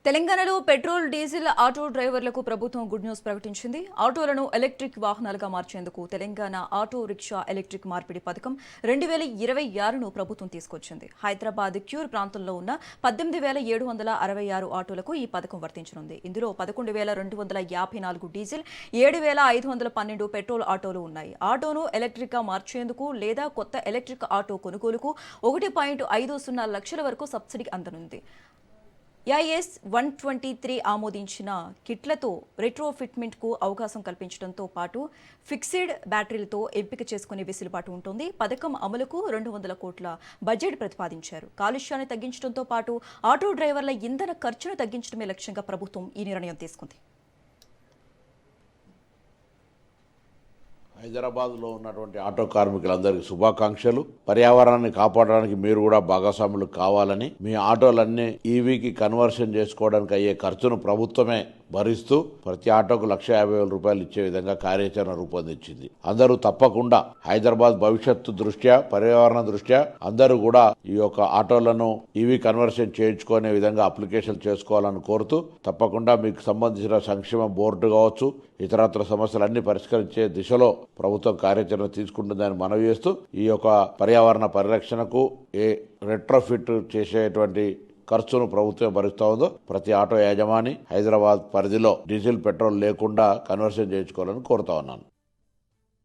తెలంగాణలో petrol diesel auto డ్రైవర్లకు ప్రభుత్వం గుడ్ న్యూస్ ప్రకటించింది. ఆటోలను ఎలక్ట్రిక్ వాహనాలుగా మార్చేందుకు తెలంగాణ ఆటో రిక్షా ఎలక్ట్రిక్ మార్పిడి పథకం 2026ను ప్రభుత్వం తీసుకొచ్చింది. హైదరాబాద్ క్యూర్ ప్రాంతంలో ఉన్న 18,766 ఆటోలకు ఈ పథకం వర్తించనుంది. ఇందులో 11,254 డీజిల్, 7,512 పెట్రోల్ ఆటోలు ఉన్నాయి. ఆటోను ఎలక్ట్రిక్ గా మార్చేందుకు లేదా కొత్త ఎలక్ట్రిక్ ఆటో కొనుగోలుకు 1.50 లక్షల వరకు సబ్సిడీ అందనుంది. ఐఎస్ 123 ఆమోదించిన కిట్లతో రెట్రోఫిట్మెంట్ కు అవకాశం కల్పించడంతో పాటు ఫిక్స్డ్ బ్యాటరీలతో ఎంపిక చేసుకునే వెసులుబాటు ఉంటుంది. పథకం అమలుకు 200 కోట్ల బడ్జెట్ ప్రతిపాదించారు. కాలుష్యాన్ని తగ్గించడంతో పాటు ఆటో డ్రైవర్ల ఇంధన ఖర్చును తగ్గించడమే లక్ష్యంగా ప్రభుత్వం ఈ నిర్ణయం తీసుకుంది. హైదరాబాద్లో ఉన్నటువంటి ఆటో కార్మికులందరికీ శుభాకాంక్షలు. పర్యావరణాన్ని కాపాడడానికి మీరు కూడా భాగస్వాములు కావాలని, మీ ఆటోలన్నీ ఈవీకి కన్వర్షన్ చేసుకోవడానికి అయ్యే ఖర్చును ప్రభుత్వమే భరిస్తూ ప్రతి ఆటోకు 1,50,000 ఇచ్చే విధంగా కార్యాచరణ రూపొందించింది. అందరూ తప్పకుండా హైదరాబాద్ భవిష్యత్తు దృష్ట్యా, పర్యావరణ దృష్ట్యా అందరూ కూడా ఈ యొక్క ఆటోలను ఈవీ కన్వర్షన్ చేయించుకునే విధంగా అప్లికేషన్ చేసుకోవాలని కోరుతూ, తప్పకుండా మీకు సంబంధించిన సంక్షేమ బోర్డు కావచ్చు, ఇతరత్ర సమస్యలన్నీ పరిష్కరించే దిశలో ప్రభుత్వం కార్యాచరణ తీసుకుంటుందని మనవి చేస్తూ, ఈ యొక్క పర్యావరణ పరిరక్షణకు రెట్రోఫిట్ చేసేటువంటి ఖర్చును ప్రభుత్వం భరిస్తూ ఉందో ప్రతి ఆటో యాజమాని హైదరాబాద్ పరిధిలో డీజిల్, పెట్రోల్ లేకుండా కన్వర్షన్ చేయించుకోవాలని కోరుతా ఉన్నాను.